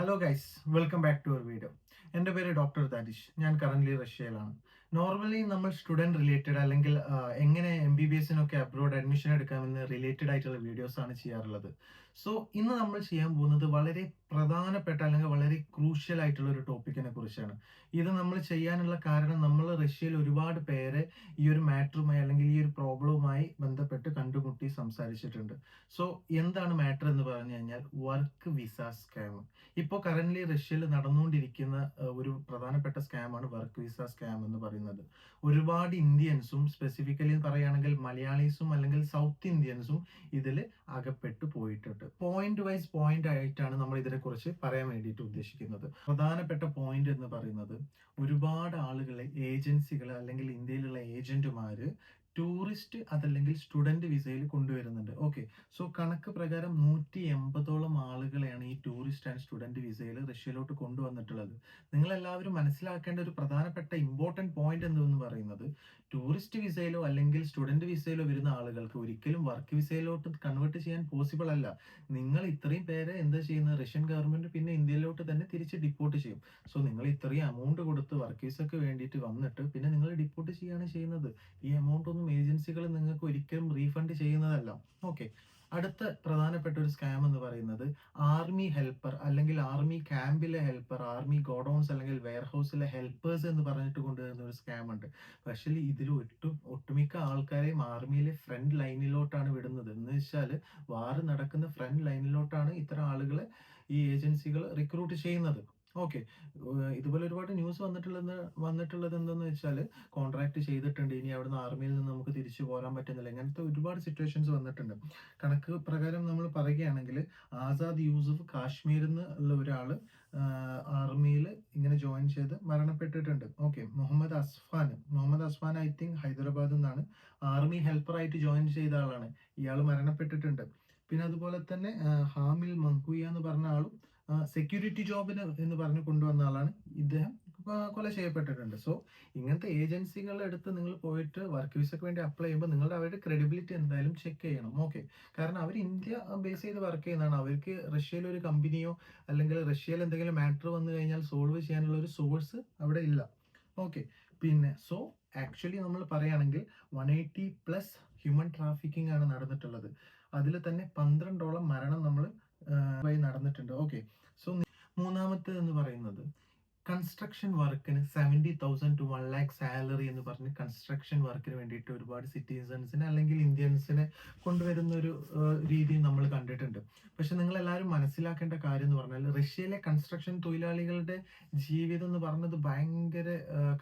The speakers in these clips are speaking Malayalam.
Hello guys, welcome back to our video. എൻ്റെ പേര് ഡോക്ടർ ദാനിഷ്. ഞാൻ കറൻ്റ്ലി റഷ്യയിലാണ്. നോർമലി നമ്മൾ സ്റ്റുഡൻറ് റിലേറ്റഡ് അല്ലെങ്കിൽ എങ്ങനെ MBBSനൊക്കെ അബ്രോഡ് അഡ്മിഷൻ എടുക്കാമെന്ന് റിലേറ്റഡ് ആയിട്ടുള്ള വീഡിയോസ് ആണ് ചെയ്യാറുള്ളത്. സോ ഇന്ന് നമ്മൾ ചെയ്യാൻ പോകുന്നത് വളരെ പ്രധാനപ്പെട്ട അല്ലെങ്കിൽ വളരെ ക്രൂഷ്യൽ ആയിട്ടുള്ള ഒരു ടോപ്പിക്കിനെ കുറിച്ചാണ്. ഇത് നമ്മൾ ചെയ്യാനുള്ള കാരണം നമ്മൾ റഷ്യയിൽ ഒരുപാട് പേരെ ഈ ഒരു മാറ്ററുമായി അല്ലെങ്കിൽ ഈ ഒരു പ്രോബ്ലവുമായി ബന്ധപ്പെട്ട് കണ്ടുമുട്ടി സംസാരിച്ചിട്ടുണ്ട്. സോ എന്താണ് മാറ്റർ എന്ന് പറഞ്ഞു കഴിഞ്ഞാൽ വർക്ക് വിസ സ്കാം. ഇപ്പോൾ കറന്റ് റഷ്യയിൽ നടന്നുകൊണ്ടിരിക്കുന്ന ഒരു പ്രധാനപ്പെട്ട സ്കാമാണ് വർക്ക് വിസ സ്കാം എന്ന് പറയുന്നത്. ഒരുപാട് ഇന്ത്യൻസും സ്പെസിഫിക്കലി പറയുകയാണെങ്കിൽ മലയാളീസും അല്ലെങ്കിൽ സൗത്ത് ഇന്ത്യൻസും ഇതിൽ അകപ്പെട്ടു പോയിട്ടുണ്ട്. പോയിന്റ് വൈസ് പോയിന്റ് ആയിട്ടാണ് നമ്മൾ ഇതിനെക്കുറിച്ച് പറയാൻ വേണ്ടിയിട്ട് ഉദ്ദേശിക്കുന്നത്. പ്രധാനപ്പെട്ട പോയിന്റ് എന്ന് പറയുന്നത് ഒരുപാട് ആളുകളെ ഏജൻസികൾ അല്ലെങ്കിൽ ഇന്ത്യയിലുള്ള ഏജന്റുമാര് ടൂറിസ്റ്റ് അതല്ലെങ്കിൽ സ്റ്റുഡന്റ് വിസയിൽ കൊണ്ടുവരുന്നുണ്ട്. ഓക്കെ, സോ കണക്ക് പ്രകാരം 180ഓളം ആളുകളെയാണ് ഈ ടൂറിസ്റ്റ് ആൻഡ് സ്റ്റുഡന്റ് വിസയിൽ റഷ്യയിലോട്ട് കൊണ്ടുവന്നിട്ടുള്ളത്. നിങ്ങൾ എല്ലാവരും മനസ്സിലാക്കേണ്ട ഒരു പ്രധാനപ്പെട്ട ഇമ്പോർട്ടന്റ് പോയിന്റ് എന്തെന്ന് പറയുന്നത്, ടൂറിസ്റ്റ് വിസയിലോ അല്ലെങ്കിൽ സ്റ്റുഡന്റ് വിസയിലോ വരുന്ന ആളുകൾക്ക് ഒരിക്കലും വർക്ക് വിസയിലോട്ട് കൺവേർട്ട് ചെയ്യാൻ പോസിബിൾ അല്ല. നിങ്ങൾ ഇത്രയും പേരെ എന്താ ചെയ്യുന്നത്, റഷ്യൻ ഗവൺമെന്റ് പിന്നെ ഇന്ത്യയിലോട്ട് തന്നെ തിരിച്ച് ഡിപ്പോർട്ട് ചെയ്യും. സോ നിങ്ങൾ ഇത്രയും എമൗണ്ട് കൊടുത്ത് വർക്ക് വിസക്ക് വേണ്ടിയിട്ട് വന്നിട്ട് പിന്നെ നിങ്ങൾ ഡിപ്പോർട്ട് ചെയ്യാണ് ചെയ്യുന്നത്. ഈ എമൗണ്ട് ഒന്നും ഏജൻസികൾ നിങ്ങൾക്ക് ഒരിക്കലും റീഫണ്ട് ചെയ്യുന്നതല്ല. ഓക്കെ, അടുത്ത പ്രധാനപ്പെട്ട ഒരു സ്കാം എന്ന് പറയുന്നത് ആർമി ഹെൽപ്പർ അല്ലെങ്കിൽ ആർമി ക്യാമ്പിലെ ഹെൽപ്പർ, ആർമി ഗോഡൌൺസ് അല്ലെങ്കിൽ വെയർഹൗസിലെ ഹെൽപ്പേഴ്സ് എന്ന് പറഞ്ഞിട്ട് കൊണ്ടുവരുന്ന ഒരു സ്കാം ഉണ്ട്. പക്ഷേ ഇതിൽ ഒട്ടുമിക്ക ആൾക്കാരെയും ആർമിയിലെ ഫ്രണ്ട് ലൈനിലോട്ടാണ് വിടുന്നത്. എന്ന് വെച്ചാൽ വാർ നടക്കുന്ന ഫ്രണ്ട് ലൈനിലോട്ടാണ് ഇത്തരം ആളുകളെ ഈ ഏജൻസികൾ റിക്രൂട്ട് ചെയ്യുന്നത്. ഓക്കെ, ഇതുപോലെ ഒരുപാട് ന്യൂസ് വന്നിട്ടുള്ളത് എന്തെന്ന് വെച്ചാൽ കോൺട്രാക്ട് ചെയ്തിട്ടുണ്ട്, ഇനി അവിടുന്ന് ആർമിയിൽ നിന്ന് നമുക്ക് തിരിച്ചു പോരാൻ പറ്റുന്നില്ല, ഇങ്ങനത്തെ ഒരുപാട് സിറ്റുവേഷൻസ് വന്നിട്ടുണ്ട്. കണക്ക് പ്രകാരം നമ്മൾ പറയുകയാണെങ്കിൽ ആസാദ് യൂസുഫ് കാശ്മീരിൽ നിന്ന് ഉള്ള ഒരാൾ ആർമിയിൽ ഇങ്ങനെ ജോയിൻ ചെയ്ത് മരണപ്പെട്ടിട്ടുണ്ട്. ഓക്കെ, മുഹമ്മദ് അസ്ഫാൻ ഐ തിങ്ക് ഹൈദരാബാദിൽ നിന്നാണ്, ആർമി ഹെൽപ്പറായിട്ട് ജോയിൻ ചെയ്ത ആളാണ്. ഇയാൾ മരണപ്പെട്ടിട്ടുണ്ട്. പിന്നെ അതുപോലെ തന്നെ ഹാമിൽ മങ്കുയ എന്ന് പറഞ്ഞ ആളും സെക്യൂരിറ്റി ജോബിന് എന്ന് പറഞ്ഞ് കൊണ്ടുവന്ന ആളാണ്. ഇദ്ദേഹം കൊല ചെയ്യപ്പെട്ടിട്ടുണ്ട്. സോ ഇങ്ങനത്തെ ഏജൻസികളുടെ അടുത്ത് നിങ്ങൾ പോയിട്ട് വർക്ക് വിസയ്ക്ക് വേണ്ടി അപ്ലൈ ചെയ്യുമ്പോൾ നിങ്ങളുടെ അവരുടെ ക്രെഡിബിലിറ്റി എന്തായാലും ചെക്ക് ചെയ്യണം. ഓക്കെ, കാരണം അവർ ഇന്ത്യ ബേസ് ചെയ്ത് വർക്ക് ചെയ്യുന്നതാണ്. അവർക്ക് റഷ്യയിൽ ഒരു കമ്പനിയോ അല്ലെങ്കിൽ റഷ്യയിൽ എന്തെങ്കിലും മാറ്റർ വന്നു കഴിഞ്ഞാൽ സോൾവ് ചെയ്യാനുള്ള ഒരു സോഴ്സ് അവിടെ ഇല്ല. ഓക്കെ, പിന്നെ സോ ആക്ച്വലി നമ്മൾ പറയുകയാണെങ്കിൽ 180+ ഹ്യൂമൻ ട്രാഫിക്കിംഗ് ആണ് നടന്നിട്ടുള്ളത്. അതിൽ തന്നെ 12ഓളം മരണം നമ്മൾ നടന്നിട്ടുണ്ട്. ഓക്കെ, സോ മൂന്നാമത്തെ എന്ന് പറയുന്നത് കൺസ്ട്രക്ഷൻ വർക്കിന് 70,000 to 1 lakh സാലറി എന്ന് പറഞ്ഞ് കൺസ്ട്രക്ഷൻ വർക്കിന് വേണ്ടിയിട്ട് ഒരുപാട് സിറ്റിസൺസിനെ അല്ലെങ്കിൽ ഇന്ത്യൻസിനെ കൊണ്ടുവരുന്ന ഒരു രീതി നമ്മൾ കണ്ടിട്ടുണ്ട്. പക്ഷെ നിങ്ങൾ എല്ലാവരും മനസ്സിലാക്കേണ്ട കാര്യം എന്ന് പറഞ്ഞാൽ റഷ്യയിലെ കൺസ്ട്രക്ഷൻ തൊഴിലാളികളുടെ ജീവിതം എന്ന് പറഞ്ഞത് ഭയങ്കര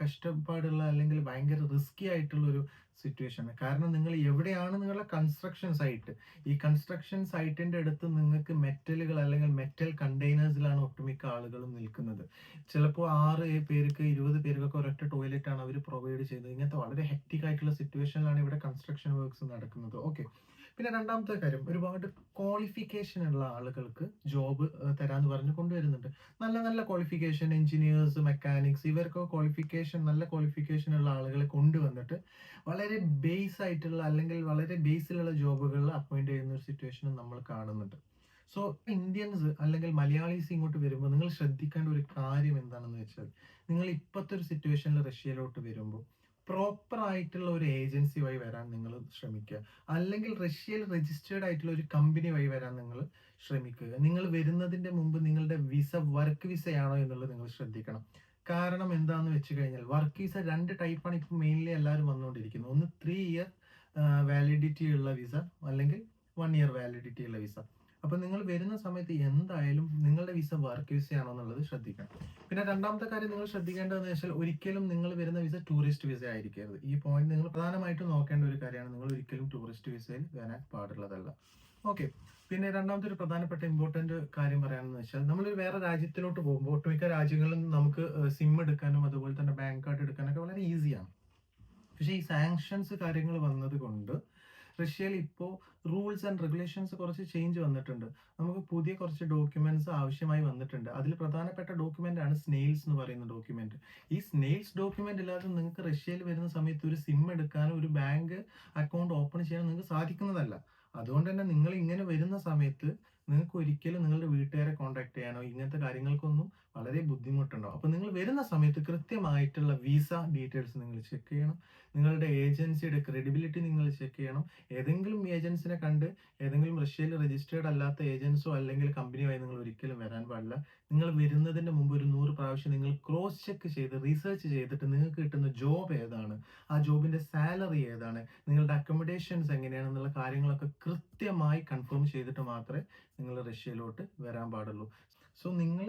കഷ്ടപ്പാടുള്ള അല്ലെങ്കിൽ ഭയങ്കര റിസ്കി ആയിട്ടുള്ള ഒരു സിറ്റുവേഷൻ. കാരണം നിങ്ങൾ എവിടെയാണ് നിങ്ങളുടെ കൺസ്ട്രക്ഷൻ സൈറ്റ്, ഈ കൺസ്ട്രക്ഷൻ സൈറ്റിന്റെ അടുത്ത് നിങ്ങൾക്ക് മെറ്റലുകൾ അല്ലെങ്കിൽ മെറ്റൽ കണ്ടെയ്നേഴ്സിലാണ് ഒട്ടുമിക്ക ആളുകളും നിൽക്കുന്നത്. ചിലപ്പോൾ 6 പേർക്ക് 20 പേർക്കൊക്കെ ഒരൊറ്റ ടോയ്ലറ്റ് ആണ് അവർ പ്രൊവൈഡ് ചെയ്യുന്നത്. ഇങ്ങനത്തെ വളരെ ഹെക്റ്റിക് ആയിട്ടുള്ള സിറ്റുവേഷനിലാണ് ഇവിടെ കൺസ്ട്രക്ഷൻ വർക്ക്സ് നടക്കുന്നത്. ഓക്കെ, പിന്നെ രണ്ടാമത്തെ കാര്യം, ഒരുപാട് ക്വാളിഫിക്കേഷൻ ഉള്ള ആളുകൾക്ക് ജോബ് തരാന്ന് പറഞ്ഞ് കൊണ്ടുവരുന്നുണ്ട്. നല്ല നല്ല ക്വാളിഫിക്കേഷൻ, എഞ്ചിനീയേഴ്സ്, മെക്കാനിക്സ്, ഇവർക്ക് നല്ല ക്വാളിഫിക്കേഷൻ ഉള്ള ആളുകളെ കൊണ്ടുവന്നിട്ട് വളരെ ബേസ് ആയിട്ടുള്ള അല്ലെങ്കിൽ വളരെ ബേസിലുള്ള ജോബുകളിൽ അപ്പോയിന്റ് ചെയ്യുന്ന ഒരു സിറ്റുവേഷൻ നമ്മൾ കാണുന്നുണ്ട്. സോ ഇന്ത്യൻസ് അല്ലെങ്കിൽ മലയാളീസ് ഇങ്ങോട്ട് വരുമ്പോൾ നിങ്ങൾ ശ്രദ്ധിക്കേണ്ട ഒരു കാര്യം എന്താണെന്ന് വെച്ചാൽ, നിങ്ങൾ ഇപ്പോഴത്തെ ഒരു സിറ്റുവേഷനിൽ റഷ്യയിലോട്ട് വരുമ്പോൾ പ്രോപ്പർ ആയിട്ടുള്ള ഒരു ഏജൻസി വഴി വരാൻ നിങ്ങൾ ശ്രമിക്കുക, അല്ലെങ്കിൽ റഷ്യയിൽ രജിസ്റ്റേർഡ് ആയിട്ടുള്ള ഒരു കമ്പനി വഴി വരാൻ നിങ്ങൾ ശ്രമിക്കുക. നിങ്ങൾ വരുന്നതിന്റെ മുമ്പ് നിങ്ങളുടെ വിസ വർക്ക് വിസയാണോ എന്നുള്ളത് നിങ്ങൾ ശ്രദ്ധിക്കണം. കാരണം എന്താണെന്ന് വെച്ച് കഴിഞ്ഞാൽ വർക്ക് വിസ 2 ടൈപ്പാണ് ഇപ്പോൾ മെയിൻലി എല്ലാവരും വന്നുകൊണ്ടിരിക്കുന്നത്. ഒന്ന് 3 ഇയർ വാലിഡിറ്റി ഉള്ള വിസ അല്ലെങ്കിൽ 1 ഇയർ വാലിഡിറ്റി ഉള്ള വിസ. അപ്പൊ നിങ്ങൾ വരുന്ന സമയത്ത് എന്തായാലും നിങ്ങളുടെ വിസ വർക്ക് വിസയാണോ എന്നുള്ളത് ശ്രദ്ധിക്കണം. പിന്നെ രണ്ടാമത്തെ കാര്യം നിങ്ങൾ ശ്രദ്ധിക്കേണ്ടതെന്ന് വെച്ചാൽ ഒരിക്കലും നിങ്ങൾ വരുന്ന വിസ ടൂറിസ്റ്റ് വിസ ആയിരിക്കരുത്. ഈ പോയിന്റ് നിങ്ങൾ പ്രധാനമായിട്ടും നോക്കേണ്ട ഒരു കാര്യമാണ്. നിങ്ങൾ ഒരിക്കലും ടൂറിസ്റ്റ് വിസയിൽ വരാൻ പാടുള്ളതല്ല. ഓക്കെ, പിന്നെ രണ്ടാമത്തെ ഒരു പ്രധാനപ്പെട്ട ഇമ്പോർട്ടന്റ് കാര്യം പറയാനെന്ന് വെച്ചാൽ, നമ്മളൊരു വേറെ രാജ്യത്തിലോട്ട് പോകുമ്പോൾ ഒട്ടുമിക്ക രാജ്യങ്ങളിലും നമുക്ക് സിം എടുക്കാനും അതുപോലെ തന്നെ ബാങ്ക് കാർഡ് എടുക്കാനൊക്കെ വളരെ ഈസിയാണ്. പക്ഷേ ഈ സാങ്ഷൻസ് കാര്യങ്ങൾ വന്നത് കൊണ്ട് റഷ്യയിൽ ഇപ്പോൾ റൂൾസ് ആൻഡ് റെഗുലേഷൻസ് കുറച്ച് ചേഞ്ച് വന്നിട്ടുണ്ട്. നമുക്ക് പുതിയ കുറച്ച് ഡോക്യുമെന്റ്സ് ആവശ്യമായി വന്നിട്ടുണ്ട്. അതിൽ പ്രധാനപ്പെട്ട ഡോക്യുമെന്റ് ആണ് സ്നെയിൽസ് എന്ന് പറയുന്ന ഡോക്യുമെന്റ്. ഈ സ്നെയിൽസ് ഡോക്യുമെന്റ് ഇല്ലാതെ നിങ്ങൾക്ക് റഷ്യയിൽ വരുന്ന സമയത്ത് ഒരു സിം എടുക്കാനോ ഒരു ബാങ്ക് അക്കൗണ്ട് ഓപ്പൺ ചെയ്യാനോ നിങ്ങൾക്ക് സാധിക്കുന്നതല്ല. അതുകൊണ്ട് തന്നെ നിങ്ങൾ ഇങ്ങനെ വരുന്ന സമയത്ത് നിങ്ങൾക്ക് ഒരിക്കലും നിങ്ങളുടെ വീട്ടുകാരെ കോൺടാക്ട് ചെയ്യാനോ ഇങ്ങനത്തെ കാര്യങ്ങൾക്കൊന്നും വളരെ ബുദ്ധിമുട്ടുണ്ടാവും. അപ്പോൾ നിങ്ങൾ വരുന്ന സമയത്ത് കൃത്യമായിട്ടുള്ള വിസ ഡീറ്റെയിൽസ് നിങ്ങൾ ചെക്ക് ചെയ്യണം. നിങ്ങളുടെ ഏജൻസിയുടെ ക്രെഡിബിലിറ്റി നിങ്ങൾ ചെക്ക് ചെയ്യണം. ഏതെങ്കിലും ഏജൻസിനെ കണ്ട് ഏതെങ്കിലും റഷ്യയിൽ രജിസ്റ്റേർഡ് അല്ലാത്ത ഏജൻസോ അല്ലെങ്കിൽ കമ്പനിയുമായി നിങ്ങൾ ഒരിക്കലും വരാൻ പാടില്ല. നിങ്ങൾ വരുന്നതിന്റെ മുമ്പ് ഒരു 100 പ്രാവശ്യം നിങ്ങൾ ക്രോസ് ചെക്ക് ചെയ്ത് റിസർച്ച് ചെയ്തിട്ട് നിങ്ങൾക്ക് കിട്ടുന്ന ജോബ് ഏതാണ്, ആ ജോബിന്റെ സാലറി ഏതാണ്, നിങ്ങളുടെ അക്കോമഡേഷൻസ് എങ്ങനെയാണെന്നുള്ള കാര്യങ്ങളൊക്കെ കൃത്യമായി കൺഫേം ചെയ്തിട്ട് മാത്രമേ നിങ്ങൾ റഷ്യയിലോട്ട് വരാൻ പാടുള്ളൂ. സോ നിങ്ങൾ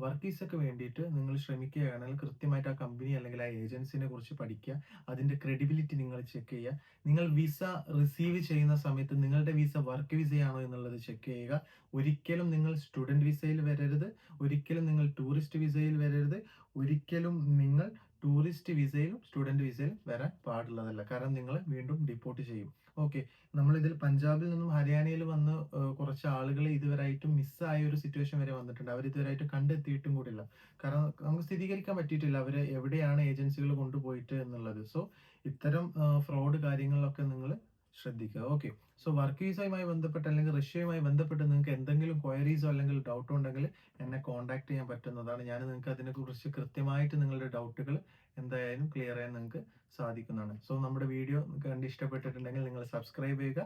വർക്ക് വിസയ്ക്ക് വേണ്ടിയിട്ട് നിങ്ങൾ ശ്രമിക്കുകയാണെങ്കിൽ കൃത്യമായിട്ട് ആ കമ്പനി അല്ലെങ്കിൽ ആ ഏജൻസിനെ കുറിച്ച് പഠിക്കുക. അതിന്റെ ക്രെഡിബിലിറ്റി നിങ്ങൾ ചെക്ക് ചെയ്യുക. നിങ്ങൾ വിസ റിസീവ് ചെയ്യുന്ന സമയത്ത് നിങ്ങളുടെ വിസ വർക്ക് വിസയാണോ എന്നുള്ളത് ചെക്ക് ചെയ്യുക. ഒരിക്കലും നിങ്ങൾ സ്റ്റുഡന്റ് വിസയിൽ വരരുത്. ഒരിക്കലും നിങ്ങൾ ടൂറിസ്റ്റ് വിസയിൽ വരരുത്. ഒരിക്കലും നിങ്ങൾ ടൂറിസ്റ്റ് വിസയിലും സ്റ്റുഡന്റ് വിസയിലും വരാൻ പാടുള്ളതല്ല. കാരണം നിങ്ങൾ വീണ്ടും ഡിപ്പോർട്ട് ചെയ്യും. ഓക്കെ. നമ്മളിതിൽ പഞ്ചാബിൽ നിന്നും ഹരിയാനയിൽ വന്ന് കുറച്ച് ആളുകൾ ഇതുവരെയായിട്ടും മിസ്സായ ഒരു സിറ്റുവേഷൻ വരെ വന്നിട്ടുണ്ട്. അവർ ഇതുവരെയായിട്ട് കണ്ടെത്തിയിട്ടും കൂടില്ല. കാരണം നമുക്ക് സ്ഥിരീകരിക്കാൻ പറ്റിയിട്ടില്ല അവരെ എവിടെയാണ് ഏജൻസികൾ കൊണ്ടുപോയിട്ട് എന്നുള്ളത്. സോ ഇത്തരം ഫ്രോഡ് കാര്യങ്ങളിലൊക്കെ നിങ്ങൾ ശ്രദ്ധിക്കുക. ഓക്കെ. സോ വർക്ക് വിസയുമായി ബന്ധപ്പെട്ട് അല്ലെങ്കിൽ റഷ്യയുമായി ബന്ധപ്പെട്ട് നിങ്ങൾക്ക് എന്തെങ്കിലും ക്വയറീസോ അല്ലെങ്കിൽ ഡൗട്ടോ ഉണ്ടെങ്കിൽ എന്നെ കോൺടാക്ട് ചെയ്യാൻ പറ്റുന്നതാണ്. ഞാൻ നിങ്ങൾക്ക് അതിനെക്കുറിച്ച് കൃത്യമായിട്ട് നിങ്ങളുടെ ഡൗട്ടുകൾ എന്തായാലും ക്ലിയർ ചെയ്യാൻ നിങ്ങൾക്ക് സാധിക്കുന്നതാണ്. സോ നമ്മുടെ വീഡിയോ കണ്ട് ഇഷ്ടപ്പെട്ടിട്ടുണ്ടെങ്കിൽ നിങ്ങൾ സബ്സ്ക്രൈബ് ചെയ്യുക.